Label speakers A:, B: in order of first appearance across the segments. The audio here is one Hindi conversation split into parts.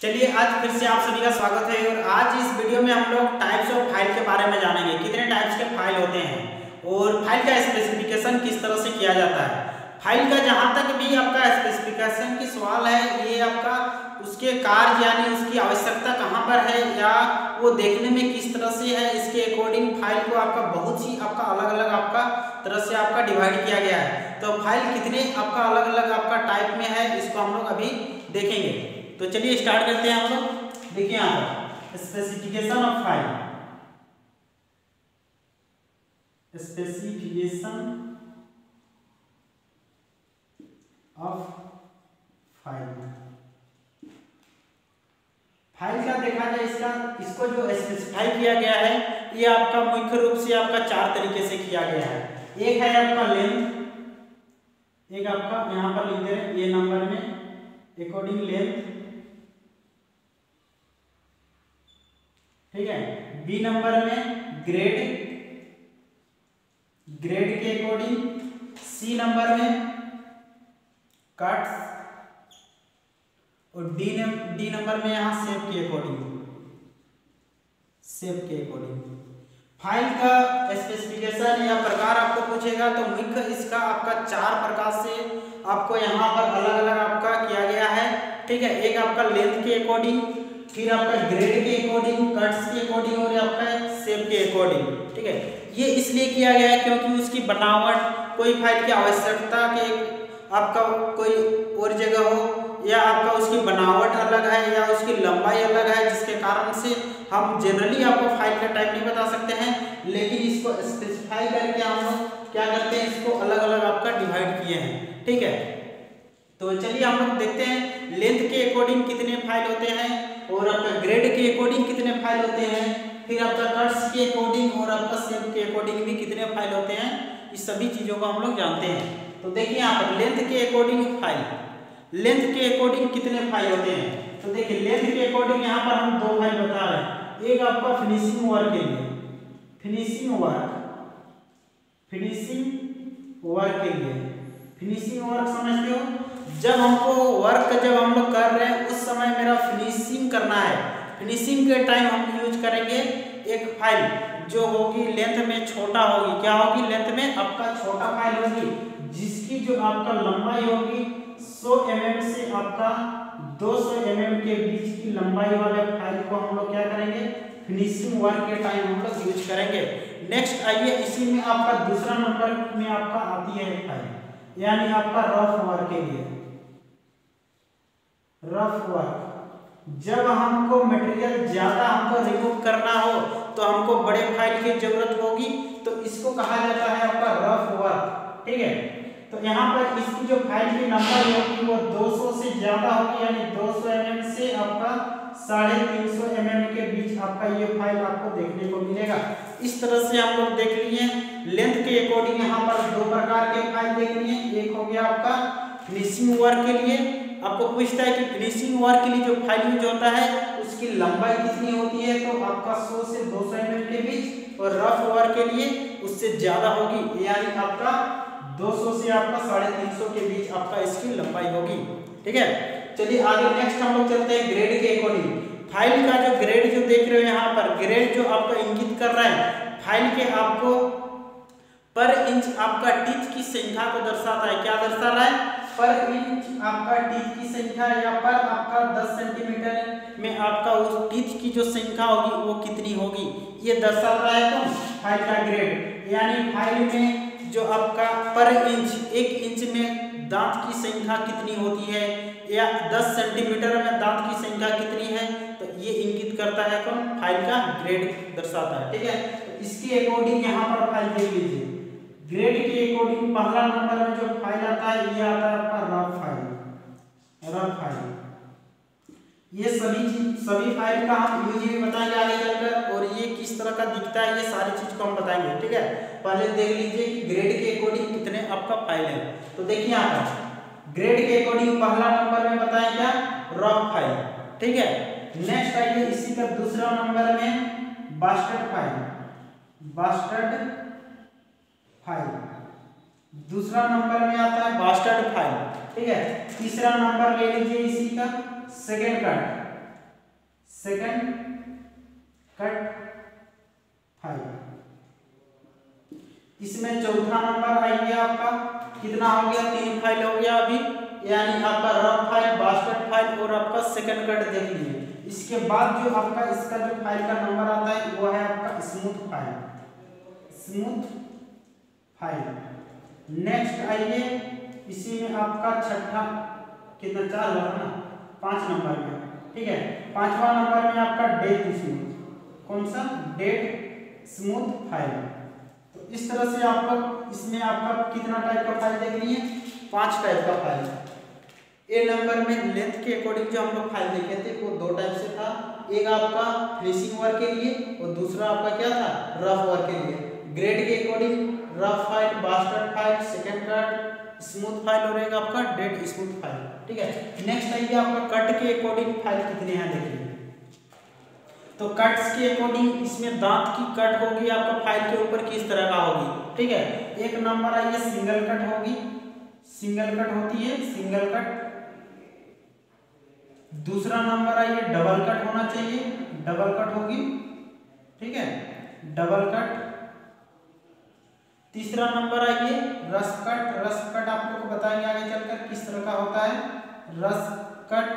A: चलिए आज फिर से आप सभी का स्वागत है और आज इस वीडियो में हम लोग टाइप्स ऑफ फाइल के बारे में जानेंगे। कितने टाइप्स के फाइल होते हैं और फाइल का स्पेसिफिकेशन किस तरह से किया जाता है। फाइल का जहां तक भी आपका स्पेसिफिकेशन की सवाल है, ये आपका उसके कार्य यानी उसकी आवश्यकता कहां पर है या वो देखने में किस तरह से है, इसके अकॉर्डिंग फाइल को आपका बहुत ही आपका अलग अलग आपका तरह से आपका डिवाइड किया गया है। तो फाइल कितने आपका अलग अलग आपका टाइप में है, इसको हम लोग अभी देखेंगे। तो चलिए स्टार्ट करते हैं हम लोग। देखिए यहाँ पर specification of file, specification of file. File का देखा जाए इसको जो स्पेसिफाई किया गया है, ये आपका मुख्य रूप से आपका चार तरीके से किया गया है। एक है आपका लेंथ, एक आपका यहाँ पर लिख दे रहे हैं ये नंबर में अकॉर्डिंग लेंथ, ठीक है। बी नंबर में ग्रेड, ग्रेड के अकॉर्डिंग। सी नंबर में कट्स और डी नंबर में यहाँ शेप के अकॉर्डिंग, शेप के अकॉर्डिंग। फाइल का स्पेसिफिकेशन या प्रकार आपको पूछेगा तो मुख्य इसका आपका चार प्रकार से आपको यहाँ पर अलग अलग आपका किया गया है, ठीक है। एक आपका लेंथ के अकॉर्डिंग, फिर आपका ग्रेड के अकॉर्डिंग, कट्स के अकॉर्डिंग और आपका शेप के अकॉर्डिंग, ठीक है। ये इसलिए किया गया है क्योंकि उसकी बनावट, कोई फाइल की आवश्यकता के आपका कोई और जगह हो या आपका उसकी बनावट अलग है या उसकी लंबाई अलग है, जिसके कारण से हम जनरली आपको फाइल का टाइप नहीं बता सकते हैं, लेकिन इसको स्पेसिफाई करके हम लोग क्या करते हैं, इसको अलग अलग आपका डिवाइड किए हैं, ठीक है। तो चलिए हम लोग देखते हैं लेंथ के अकॉर्डिंग कितने फाइल होते हैं और आपका ग्रेड के अकॉर्डिंग कितने फाइल होते हैं, फिर आपका कट्स के अकॉर्डिंग और आपका शेप के अकॉर्डिंग भी कितने फाइल होते हैं। इस सभी चीजों को हम लोग जानते हैं। तो देखिए यहाँ पर लेंथ के अकॉर्डिंग फाइल, लेंथ के अकॉर्डिंग कितने फाइल होते हैं। तो देखिए लेंथ के अकॉर्डिंग यहाँ पर हम दो फाइल बता रहे हैं। एक आपका फिनिशिंग वर्क के लिए, फिनिशिंग वर्क, फिनिशिंग वर्क के लिए, फिनिशिंग वर्क समझते हो, जब हमको वर्क जब हम लोग कर रहे हैं उस समय मेरा फिनिशिंग करना है, फिनिशिंग के टाइम हम यूज करेंगे एक फाइल जो होगी लेंथ में छोटा होगी। क्या होगी, लेंथ में आपका छोटा फाइल होगी जिसकी जो आपका लंबाई होगी 100 mm से आपका 200 mm के बीच की लंबाई वाले फाइल को हम लोग क्या करेंगे, फिनिशिंग वर्क के टाइम हम लोग यूज करेंगे। नेक्स्ट आइए, इसी में आपका दूसरा नंबर में आपका आती है फाइल यानी आपका रफ वर्क के लिए, रफ वर्क। जब हमको मटेरियल ज्यादा हमको रिमूव करना हो तो हमको बड़े फाइल की जरूरत होगी, तो इसको कहा जाता है आपका रफ वर्क, ठीक है। तो यहाँ पर इसकी जो फाइल की नंबर होगी वो 200 से ज्यादा होगी यानी 200 mm से आपका 350 mm के बीच आपका ये फाइल आपको देखने को मिलेगा। इस तरह से हम लोग देख लिए लेंथ के अकॉर्डिंग। यहाँ पर दो प्रकार के फाइल देख लिए, एक हो गया आपका फिनिशिंग वर्क के लिए, आपको पूछता है कि फिनिशिंग वर्क के लिए जो फाइल यूज होता है उसकी लंबाई कितनी होती है, तो आपका 100 से 200 mm के बीच, और रफ वर्क के लिए उससे ज्यादा होगी यानी आपका 200 से आपका 350 के बीच आपका इसकी लंबाई होगी, ठीक है। चलिए आगे नेक्स्ट हम लोग चलते हैं ग्रेड के अकॉर्डिंग। फाइल का जो ग्रेड जो देख रहे हो यहाँ पर, ग्रेड जो आपका इंगित कर रहा है फाइल के आपको पर इंच आपका टीथ की संख्या को दर्शाता है। क्या दर्शा रहा है, पर इंच आपका टीथ की संख्या या पर आपका 10 सेंटीमीटर में आपका उस टीथ की जो संख्या होगी वो कितनी होगी, ये दर्शा रहा है कौन, फाइल का ग्रेड। यानी फाइल में जो आपका पर इंच, 1 इंच में दांत की संख्या कितनी होती है या 10 सेंटीमीटर में दांत की संख्या कितनी है, तो ये इंगित करता है कौन, फाइल का ग्रेड दर्शाता है, ठीक है। तो इसके अकॉर्डिंग यहाँ पर फाइल देख लीजिए, ग्रेड के अकॉर्डिंग पहला नंबर में जो फाइल आता है ये आता है आपका रफ फाइल, रफ फाइल। ये सभी फाइल का हम यूज भी बताएंगे आगे चलकर, और ये किस तरह का दिखता है ये सारी चीज को हम बताएंगे, ठीक है। पहले देख लीजिए कि ग्रेड के अकॉर्डिंग कितने आपका फाइल है। तो देखिए यहाँ पर ग्रेड के अकॉर्डिंग पहला नंबर में बताएं क्या, रफ फाइल, ठीक है। नेक्स्ट आइए इसी का दूसरा नंबर में बास्टर्ड फाइल, बास्टर्ड फाइल दूसरा नंबर में आता है बास्टर्ड फाइल, ठीक है। तीसरा नंबर ले लीजिए इसी का second cut, second cut file. इसमें चौथा नंबर आइए आपका कितना हो गया, 3 फाइल हो गया अभी, यानी आपका रफ फाइल, बास्केट फाइल और आपका सेकंड कट देख लीजिए। इसके बाद जो आपका इसका जो फाइल का नंबर आता है वो है आपका smooth file, smooth file. Next आइए, इसी में आपका छठा कितना 4 होगा ना, 5 नंबर में, ठीक है। 5वां नंबर में आपका डेट स्मूथ, कौन सा, डेट स्मूथ फाइल। तो इस तरह से आपका इसमें आपका कितना टाइप का फाइल देख लीजिए, 5 टाइप का फाइल। ए नंबर में लेंथ के अकॉर्डिंग जो हम लोग फाइल देखे थे वो 2 टाइप से था, एक आपका फिनिशिंग वर्क के लिए और दूसरा आपका क्या था, रफ वर्क के लिए। ग्रेड के according rough file, basket file, second cut, smooth file और एक आपका डेड स्मूथ फाइल, ठीक है। नेक्स्ट आइए आपका कट के अकॉर्डिंग फाइल कितने हैं देखिए। तो कट्स के अकॉर्डिंग इसमें दांत की कट होगी आपका फाइल के ऊपर किस तरह का होगी, ठीक है। एक नंबर आइए सिंगल कट होगी, सिंगल कट होती है, सिंगल कट। दूसरा नंबर आइए डबल कट होना चाहिए, डबल कट होगी, ठीक है, डबल कट। तीसरा नंबर आइए रस कट, रस कट आप लोग को बताएंगे आगे चलकर किस तरह का होता है रस कट।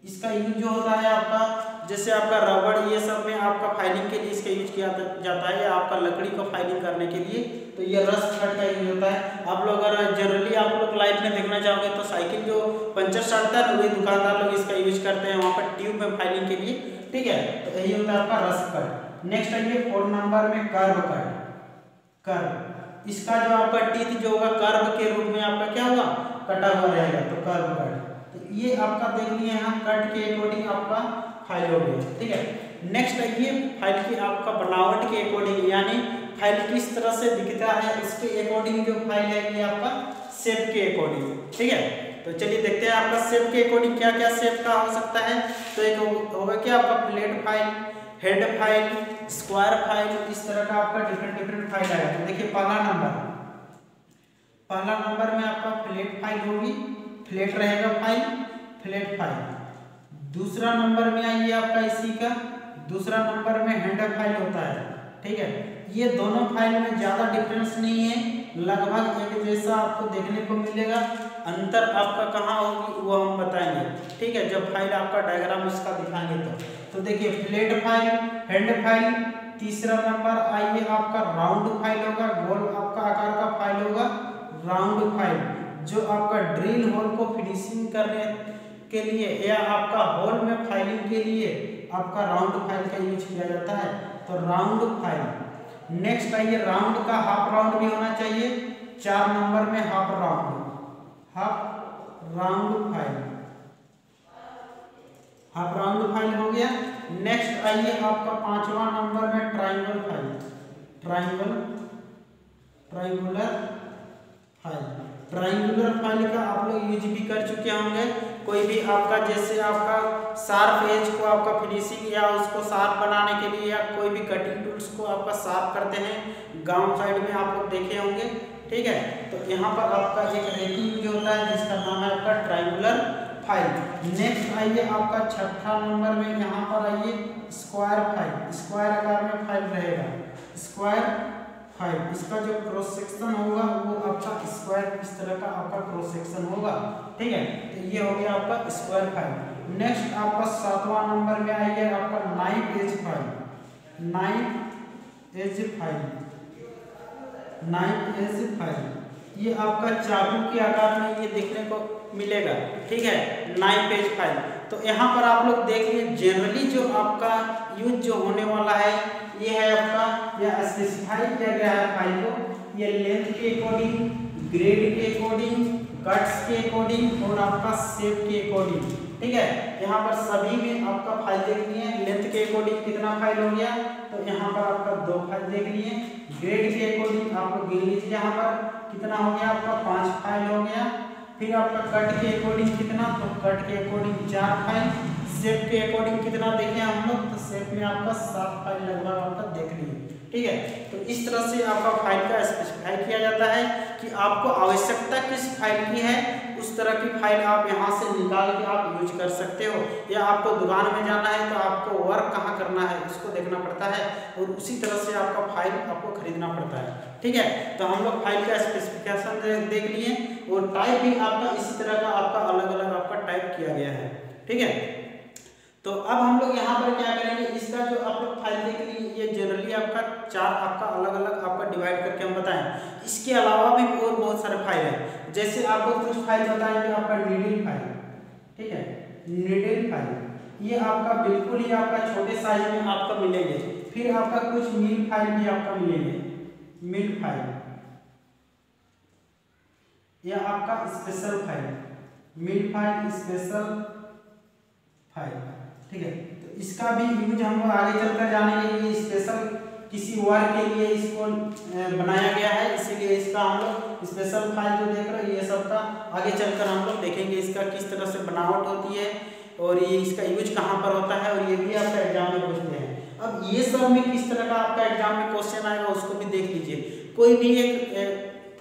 A: इसका यूज जो होता है आपका, जैसे आपका रबड़ ये सब में आपका फाइलिंग के लिए इसका यूज किया जाता है, या आपका लकड़ी को फाइलिंग करने के लिए, तो ये रस कट का यूज होता है। आप लोग अगर जनरली आप लोग लाइफ में देखना चाहोगे तो साइकिल जो पंचर साटता है ना, वही दुकानदार लोग इसका यूज करते हैं वहाँ पर ट्यूब में फाइलिंग के लिए, ठीक है। तो यही होता है आपका रस कट। नेक्स्ट आइए 4 नंबर में कर्व कट, कर्व। इसका जो आपका टीथ जो होगा कर्व के रूप में आपका क्या होगा, कटा हुआ रहेगा, तो कर्व कट। तो ये आपका देख लिए यहाँ कट के अकॉर्डिंग आपका फाइल हो गया, ठीक है। नेक्स्ट आइए फाइल की आपका बनावट के अकॉर्डिंग, यानी फाइल किस तरह से दिखता है उसके अकॉर्डिंग जो फाइल है ये आपका शेप के अकॉर्डिंग, ठीक है। तो चलिए देखते हैं आपका शेप के अकॉर्डिंग क्या क्या शेप का हो सकता है। तो एक होगा क्या आपका plate file, head file, square file, इस तरह का आपका डिफरेंट फाइल आएगा। तो देखिए पहला नंबर में आपका फ्लैट फाइल होगी, फ्लैट रहेगा फाइल, फ्लैट फाइल। दूसरा नंबर में आइए आपका इसी का, दूसरा नंबर में हैंड फाइल होता है, ठीक है। ये दोनों फाइल में ज़्यादा डिफरेंस नहीं है, लगभग एक जैसा आपको देखने को मिलेगा। अंतर आपका कहाँ होगी वो हम बताएंगे, ठीक है, जब फाइल आपका डायग्राम इसका दिखाएंगे तो देखिए फ्लैट फाइल, हैंड फाइल। तीसरा नंबर आइए आपका राउंड फाइल होगा, गोल आपका आकार का फाइल होगा, राउंड फाइल, जो आपका ड्रिल होल को फिनिशिंग करने के लिए या आपका होल में फाइलिंग के लिए आपका राउंड फाइल का यूज किया जाता है, तो राउंड फाइल। नेक्स्ट आइए राउंड का हाफ राउंड भी होना चाहिए, 4 नंबर में half round file, half round file हो गया। नेक्स्ट आइए आपका 5वां नंबर में ट्रायंगल फाइल, ट्रायंगुलर फाइल का आप लोग यूज भी कर चुके होंगे। कोई भी आपका जैसे आपका शार्प एज को आपका फिनिशिंग या उसको शार्प बनाने के लिए, या कोई भी कटिंग टूल्स को आपका शार्प करते हैं, गांव साइड में आप लोग देखे होंगे, ठीक है। तो यहाँ पर आपका एक रेटिंग जो होता है जिसका नाम है आपका ट्रायंगुलर फाइल। नेक्स्ट आइए आपका 6ठा नंबर में, यहाँ पर आइए स्क्वायर फाइल, स्क्वायर आकार में फाइल रहेगा, स्क्वायर फाइल। इसका जो क्रॉस सेक्शन होगा वो आपका स्क्वायर इस तरह का आपका क्रॉस सेक्शन होगा, ठीक है। तो ये हो गया आपका स्क्वायर फाइल। नेक्स्ट आपका 7वां नंबर में आइए आपका knife edge file, knife edge file. ये आपका चाकू के आकार में ये देखने को मिलेगा, ठीक है, नाइफ एज फाइल। तो यहाँ पर आप लोग देखिए जनरली जो आपका यूज जो होने वाला है ये है आपका, यह स्पेसिफाई किया गया है फाइल को, ये लेंथ के अकॉर्डिंग, ग्रेड के अकॉर्डिंग, कट्स के अकॉर्डिंग और आपका शेप के अकॉर्डिंग, ठीक है। यहाँ पर सभी में आपका फाइल देख लिए, लेंथ के अकॉर्डिंग कितना फाइल हो गया, तो यहाँ पर आपका 2 फाइल देख लिए। ग्रेड के अकॉर्डिंग आप लोग गिन लीजिए, यहाँ पर कितना हो गया आपका 5 फाइल हो गया। फिर आपका कट के अकॉर्डिंग कितना, तो कट के अकॉर्डिंग 4 फाइल। शेप के अकॉर्डिंग कितना देखें हम लोग, तो शेप में आपका 7 फाइल लगभग आपका देख लिए, ठीक है। तो इस तरह से आपका फाइल का स्पेसिफाई किया जाता है कि आपको आवश्यकता किस फाइल की है, उस तरह की फाइल आप यहाँ से निकाल के आप यूज कर सकते हो। या आपको दुकान में जाना है तो आपको वर्क कहाँ करना है उसको देखना पड़ता है और उसी तरह से आपका फाइल आपको खरीदना पड़ता है, ठीक है। तो हम लोग फाइल का स्पेसिफिकेशन देख लिए और टाइप भी आपका इसी तरह का आपका अलग अलग आपका टाइप किया गया है, ठीक है। तो अब हम लोग यहाँ पर क्या करेंगे, इसका जो आप लोग फाइल देख लिए ये जनरली आपका 4 आपका अलग अलग आपका डिवाइड करके हम बताएं। इसके अलावा भी और बहुत सारे फाइल हैं, जैसे आपको कुछ फाइल बताएंगे आपका नीडल फाइल, ठीक है। नीडल फाइल ये आपका बिल्कुल ही आपका छोटे साइज में आपका मिलेंगे। फिर आपका कुछ मिल फाइल भी आपका मिलेंगे, मिल फाइल या आपका स्पेशल फाइल, मिल फाइल स्पेशल फाइल, ठीक है। तो इसका भी यूज हम लोग आगे चलकर जानेंगे। ये स्पेशल किसी वर्क के लिए इसको बनाया गया है, इसीलिए इसका हम लोग स्पेशल फाइल जो देख रहे हैं ये सब का आगे चलकर हम लोग देखेंगे इसका किस तरह से बनावट होती है और ये इसका यूज कहाँ पर होता है और ये भी आपका एग्जाम में पूछते हैं। अब ये सब में किस तरह का आपका एग्जाम में क्वेश्चन आएगा उसको भी देख लीजिए। कोई भी एक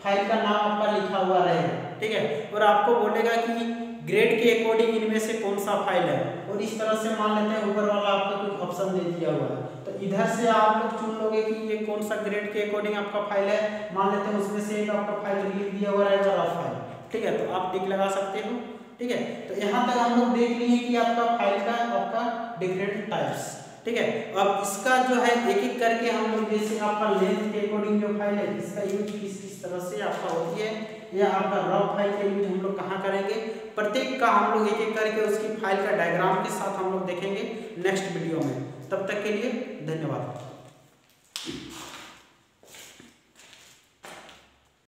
A: फाइल का नाम आपका लिखा हुआ रहेगा, ठीक है, और आपको बोलेगा कि ग्रेड के अकॉर्डिंग इनमें से कौन सा फाइल है, और इस तरह से मान लेते हैं ऊपर वाला आपका कुछ ऑप्शन दे दिया हुआ है, तो इधर से आप लोग चुन लोगे कि ये कौन सा ग्रेड के अकॉर्डिंग आपका फाइल है। मान लेते हैं उसमें से एक आपका फाइल लिख दिया हुआ रहेगा रफ फाइल, ठीक है, तो आप टिक लगा सकते हो, ठीक है। तो यहाँ तक हम लोग देख लिए कि आपका फाइल का आपका डिफरेंट टाइप्स, ठीक है। अब इसका जो है एक एक करके हम लोग जैसे आपका लेंथ के अकॉर्डिंग जो फाइल है इसका यूज किस तरह से आपका होती है या आपका रफ फाइल के यूज हम लोग कहाँ करेंगे, प्रत्येक का हम लोग एक एक करके उसकी फाइल का डायग्राम के साथ हम लोग देखेंगे नेक्स्ट वीडियो में। तब तक के लिए धन्यवाद।